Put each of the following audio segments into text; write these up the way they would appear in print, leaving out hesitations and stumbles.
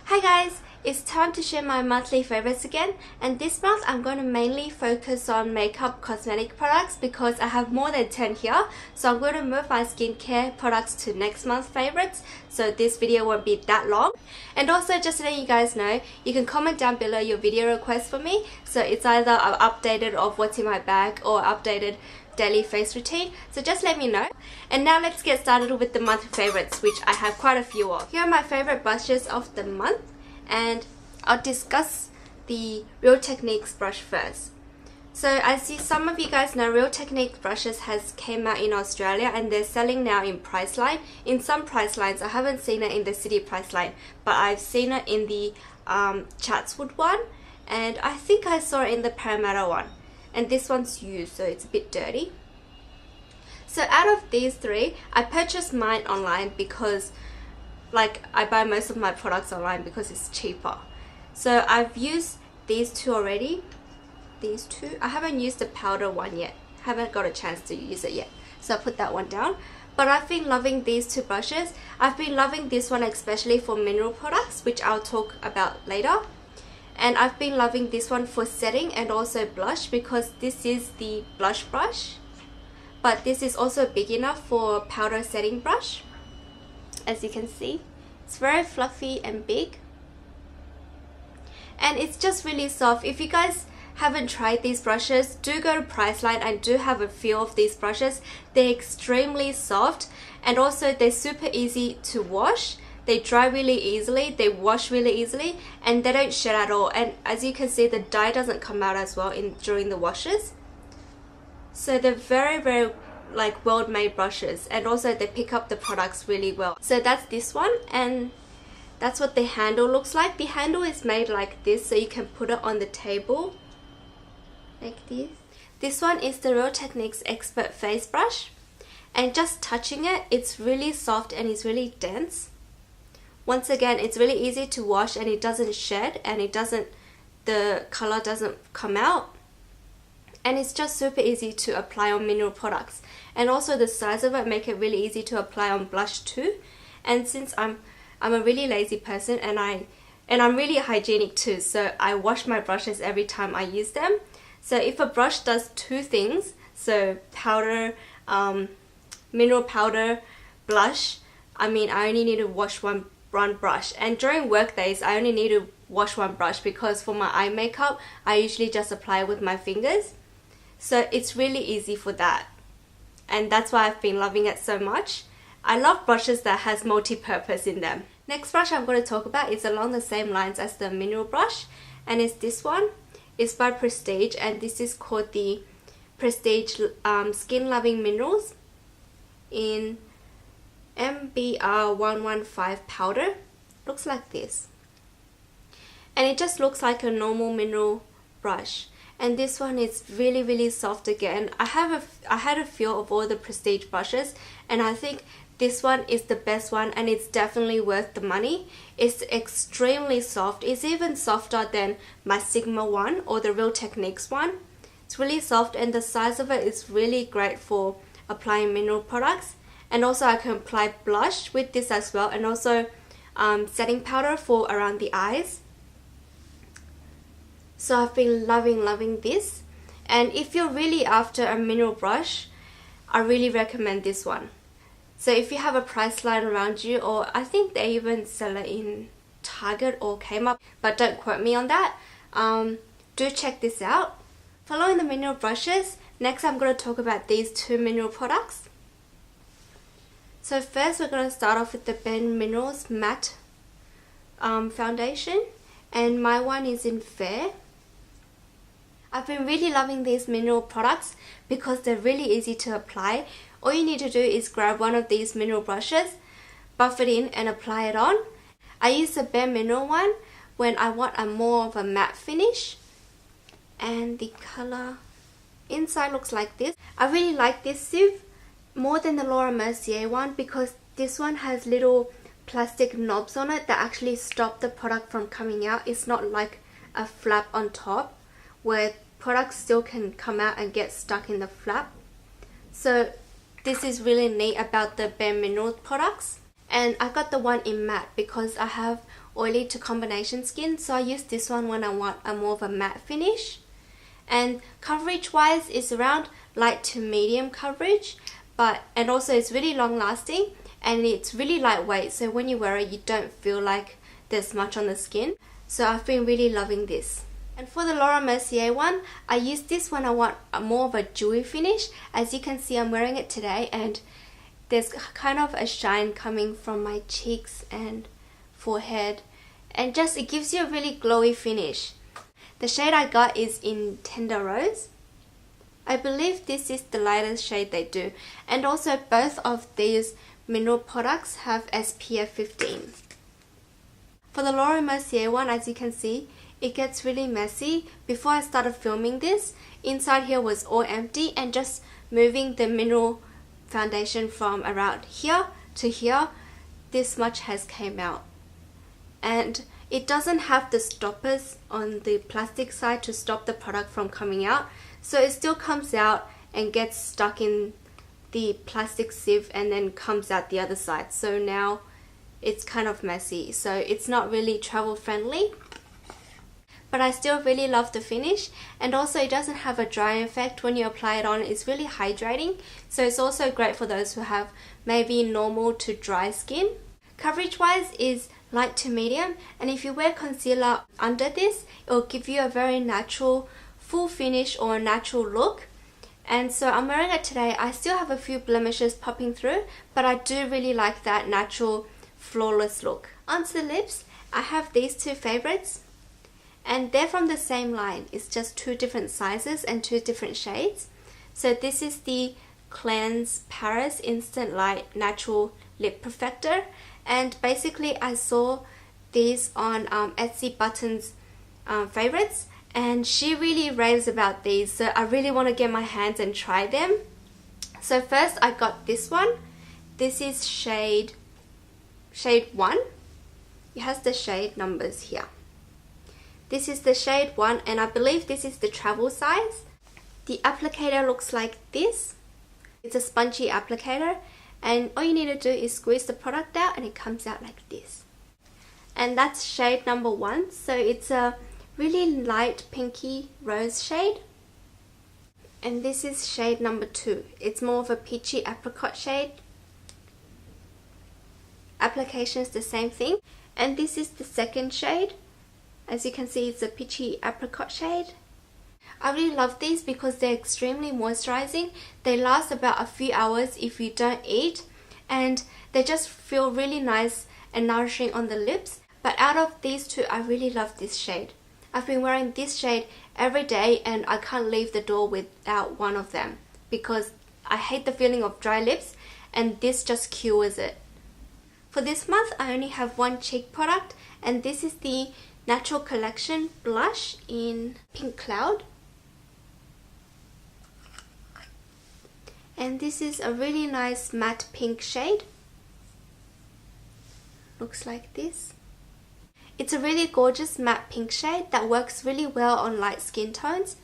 Hi guys, it's time to share my monthly favorites again, and this month I'm going to mainly focus on makeup cosmetic products because I have more than 10 here, so I'm going to move my skincare products to next month's favorites, so this video won't be that long. And also, just letting you guys know, you can comment down below your video requests for me, so it's either an updated of what's in my bag or updated daily face routine, so just let me know. And now let's get started with the monthly favorites, which I have quite a few of. Here are my favorite brushes of the month, and I'll discuss the Real Techniques brush first. So I see some of you guys know Real Techniques brushes has came out in Australia and they're selling now in Priceline. In some Pricelines, I haven't seen it in the City Priceline, but I've seen it in the Chatswood one, and I think I saw it in the Parramatta one. And this one's used, so it's a bit dirty. So out of these three, I purchased mine online because I buy most of my products online because it's cheaper. So I've used these two already. These two. I haven't used the powder one yet. Haven't got a chance to use it yet. So I put that one down. But I've been loving these two brushes. I've been loving this one especially for mineral products, which I'll talk about later. And I've been loving this one for setting and also blush because this is the blush brush. But this is also big enough for powder setting brush. As you can see, it's very fluffy and big. And it's just really soft. If you guys haven't tried these brushes, do go to Priceline and do have a feel of these brushes. They're extremely soft and also they're super easy to wash. They dry really easily, they wash really easily, and they don't shed at all. And as you can see, the dye doesn't come out as well during the washes. So they're very well made brushes, and also they pick up the products really well. So that's this one, and that's what the handle looks like. The handle is made like this, so you can put it on the table like this. This one is the Real Techniques Expert Face Brush, and just touching it, it's really soft and it's really dense. Once again, it's really easy to wash and it doesn't shed and the color doesn't come out. And it's just super easy to apply on mineral products. And also the size of it make it really easy to apply on blush too. And since I'm a really lazy person and I'm really hygienic too, so I wash my brushes every time I use them. So if a brush does two things, so powder, mineral powder, blush, I only need to wash one brush, and during work days I only need to wash one brush because for my eye makeup I usually just apply with my fingers, so it's really easy for that, and that's why I've been loving it so much. I love brushes that has multi-purpose in them. Next brush I'm going to talk about is along the same lines as the mineral brush, and it's this one. It's by Prestige, and this is called the Prestige Skin Loving Minerals in MBR 115 powder. Looks like this, and it just looks like a normal mineral brush. And this one is really soft again. I had a feel of all the Prestige brushes, and I think this one is the best one, and it's definitely worth the money. It's extremely soft. It's even softer than my Sigma one or the Real Techniques one. It's really soft, and the size of it is really great for applying mineral products. And also I can apply blush with this as well, and also setting powder for around the eyes. So I've been loving this. And if you're really after a mineral brush, I really recommend this one. So if you have a Priceline around you, or I think they even sell it in Target or Kmart, but don't quote me on that, do check this out. Following the mineral brushes, next I'm going to talk about these two mineral products. So first we're going to start off with the BareMinerals matte foundation, and my one is in Fair. I've been really loving these mineral products because they're really easy to apply. All you need to do is grab one of these mineral brushes, buff it in and apply it on. I use the BareMinerals one when I want more of a matte finish, and the color inside looks like this. I really like this sieve more than the Laura Mercier one because this one has little plastic knobs on it that actually stop the product from coming out. It's not like a flap on top where products still can come out and get stuck in the flap. So this is really neat about the BareMinerals products. And I got the one in matte because I have oily to combination skin, so I use this one when I want a more of a matte finish. And coverage wise is around light to medium coverage, and also it's really long lasting and it's really lightweight, so when you wear it you don't feel like there's much on the skin. So I've been really loving this. And for the Laura Mercier one, I use this when I want more of a dewy finish. As you can see, I'm wearing it today and there's kind of a shine coming from my cheeks and forehead, and just it gives you a really glowy finish. The shade I got is in Tender Rose. I believe this is the lightest shade they do, and also both of these mineral products have SPF 15. For the Laura Mercier one, as you can see, it gets really messy. Before I started filming this, inside here was all empty, and just moving the mineral foundation from around here to here, this much has came out. And it doesn't have the stoppers on the plastic side to stop the product from coming out, so it still comes out and gets stuck in the plastic sieve and then comes out the other side. So now it's kind of messy, so it's not really travel friendly. But I still really love the finish, and also it doesn't have a drying effect when you apply it on. It's really hydrating, so it's also great for those who have maybe normal to dry skin. Coverage wise is light to medium, and if you wear concealer under this, it will give you a very natural full finish or a natural look. And so I'm wearing it today. I still have a few blemishes popping through, but I do really like that natural flawless look. Onto the lips, I have these two favorites, and they're from the same line. It's just two different sizes and two different shades. So this is the CLARINS Paris Instant Light Natural Lip Perfector, and basically I saw these on Etsy Button's favorites, and she really raves about these, so I really want to get my hands and try them. So first I got this one. This is shade 1. It has the shade numbers here. This is the shade 1, and I believe this is the travel size. The applicator looks like this. It's a spongy applicator, and all you need to do is squeeze the product out and it comes out like this. And that's shade number 1, so it's a really light pinky rose shade. And this is shade number 2. It's more of a peachy apricot shade. Application is the same thing. And this is the second shade. As you can see, it's a peachy apricot shade. I really love these because they're extremely moisturizing. They last about a few hours if you don't eat, and they just feel really nice and nourishing on the lips. But out of these two, I really love this shade. I've been wearing this shade every day and I can't leave the door without one of them because I hate the feeling of dry lips, and this just cures it. For this month, I only have one cheek product, and this is the Natural Collection blush in Pink Cloud. And this is a really nice matte pink shade. Looks like this. It's a really gorgeous matte pink shade that works really well on light skin tones.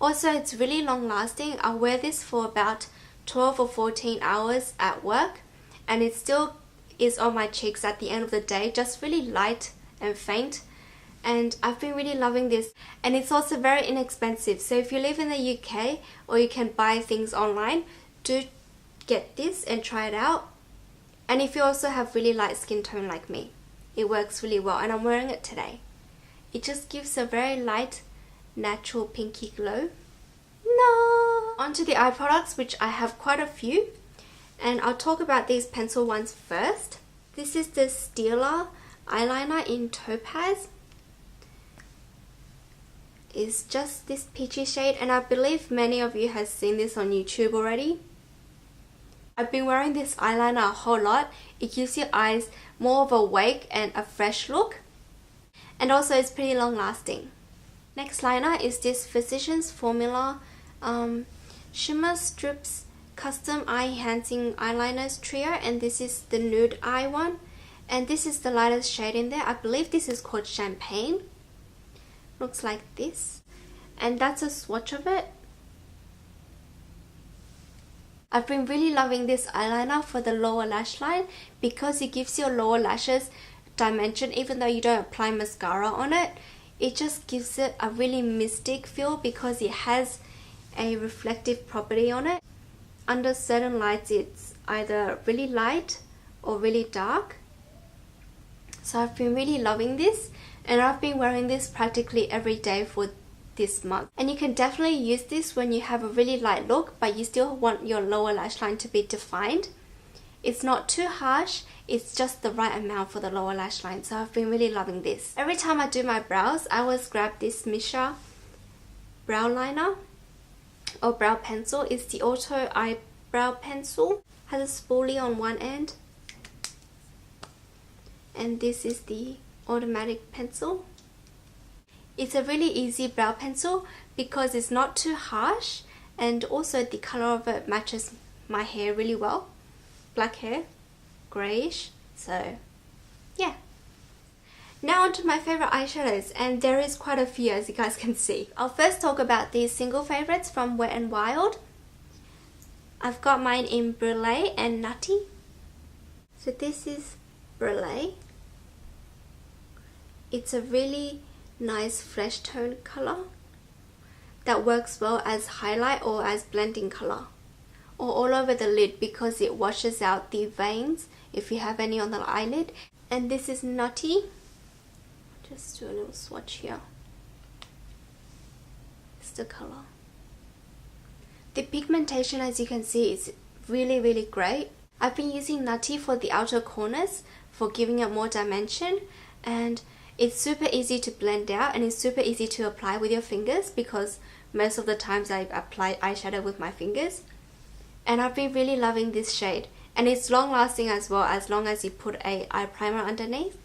Also, it's really long lasting. I wear this for about 12 or 14 hours at work, and it still is on my cheeks at the end of the day, just really light and faint. And I've been really loving this, and it's also very inexpensive. So if you live in the UK or you can buy things online, do get this and try it out. And if you also have really light skin tone like me, it works really well, and I'm wearing it today. It just gives a very light, natural pinky glow. No! Onto the eye products, which I have quite a few, and I'll talk about these pencil ones first. This is the Stila eyeliner in Topaz. It's just this peachy shade, and I believe many of you have seen this on YouTube already. I've been wearing this eyeliner a whole lot. It gives your eyes more of a wake and a fresh look, and also it's pretty long lasting. Next liner is this Physicians Formula Shimmer Strips Custom Eye Enhancing Eyeliners Trio, and this is the Nude Eye one, and this is the lightest shade in there. I believe this is called Champagne. Looks like this, and that's a swatch of it. I've been really loving this eyeliner for the lower lash line because it gives your lower lashes dimension even though you don't apply mascara on it. It just gives it a really mystic feel because it has a reflective property on it. Under certain lights it's either really light or really dark. So I've been really loving this, and I've been wearing this practically every day for this month. And you can definitely use this when you have a really light look but you still want your lower lash line to be defined. It's not too harsh, it's just the right amount for the lower lash line. So I've been really loving this. Every time I do my brows, I always grab this Missha brow liner or brow pencil. It's the Auto eyebrow pencil. Has a spoolie on one end. And this is the automatic pencil. It's a really easy brow pencil because it's not too harsh, and also the color of it matches my hair really well. Black hair, greyish, so yeah. Now onto my favorite eyeshadows, and there is quite a few as you guys can see. I'll first talk about these single favorites from Wet n Wild. I've got mine in Brulee and Nutty. So this is Brulee. It's a really nice flesh tone color that works well as highlight or as blending color, or all over the lid because it washes out the veins if you have any on the eyelid. And this is Nutty. Just do a little swatch here. It's the color. The pigmentation, as you can see, is really great. I've been using Nutty for the outer corners for giving it more dimension, and it's super easy to blend out and it's super easy to apply with your fingers because most of the times I apply eyeshadow with my fingers. And I've been really loving this shade, and it's long lasting as well, as long as you put a eye primer underneath.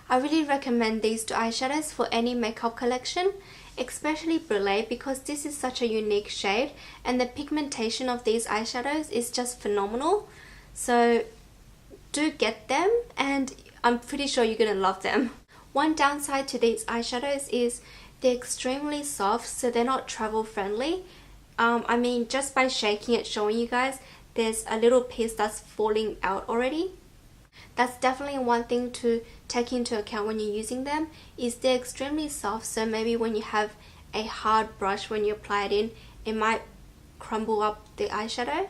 I really recommend these two eyeshadows for any makeup collection, especially Brulee, because this is such a unique shade and the pigmentation of these eyeshadows is just phenomenal. So do get them, and I'm pretty sure you're gonna love them. One downside to these eyeshadows is they're extremely soft, so they're not travel friendly. I mean, just by shaking it, showing you guys, there's a little piece that's falling out already. That's definitely one thing to take into account when you're using them, is they're extremely soft, so maybe when you have a hard brush when you apply it in, it might crumble up the eyeshadow.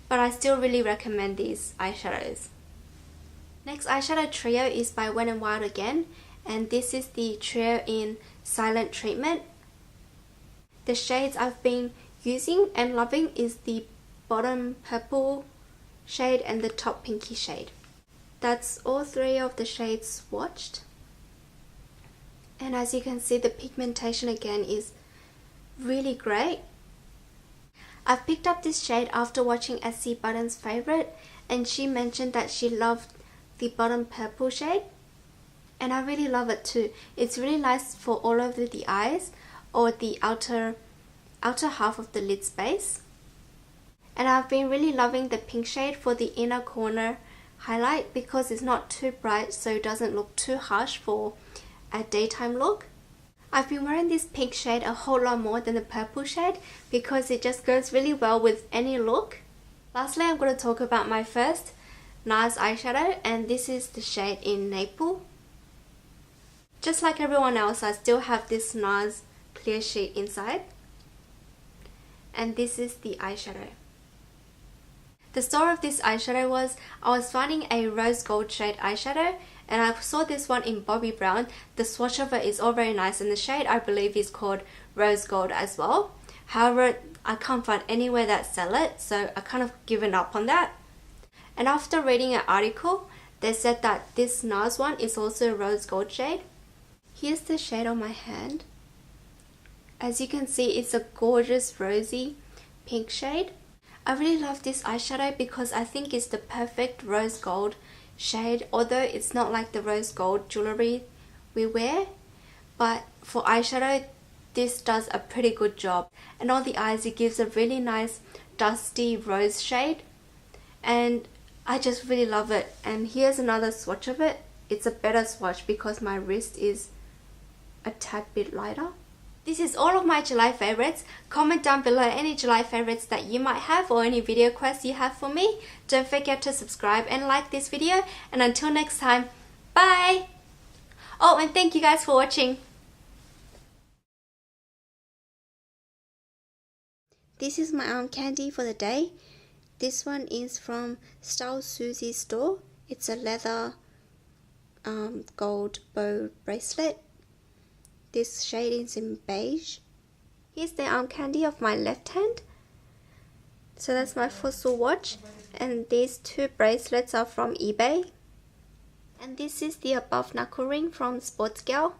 But I still really recommend these eyeshadows. Next eyeshadow trio is by Wet n Wild again, and this is the trio in Silent Treatment. The shades I've been using and loving is the bottom purple shade and the top pinky shade. That's all three of the shades swatched. And as you can see, the pigmentation again is really great. I've picked up this shade after watching SC Button's favorite, and she mentioned that she loved the bottom purple shade, and I really love it too. It's really nice for all over the eyes or the outer half of the lid space. And I've been really loving the pink shade for the inner corner highlight because it's not too bright, so it doesn't look too harsh for a daytime look. I've been wearing this pink shade a whole lot more than the purple shade because it just goes really well with any look. Lastly, I'm going to talk about my first NARS eyeshadow, and this is the shade in Nepal. Just like everyone else, I still have this NARS clear sheet inside, and this is the eyeshadow. The story of this eyeshadow was I was finding a rose gold shade eyeshadow, and I saw this one in Bobby Brown. The swatch of it is all very nice, and the shade I believe is called rose gold as well. However, I can't find anywhere that sell it, so I kind of given up on that. And after reading an article, they said that this NARS one is also a rose gold shade. Here's the shade on my hand. As you can see, it's a gorgeous rosy pink shade. I really love this eyeshadow because I think it's the perfect rose gold shade, although it's not like the rose gold jewelry we wear, but for eyeshadow this does a pretty good job. And on the eyes it gives a really nice dusty rose shade, and I just really love it. And here's another swatch of it. It's a better swatch because my wrist is a tad bit lighter. This is all of my July favorites. Comment down below any July favorites that you might have or any video requests you have for me. Don't forget to subscribe and like this video, and until next time, Bye! Oh, and thank you guys for watching. This is my arm candy for the day. This one is from Style Susie's store. It's a leather gold bow bracelet. This shade is in beige. Here's the arm candy of my left hand. So that's my fossil watch. And these two bracelets are from eBay. And this is the above knuckle ring from Sports Girl.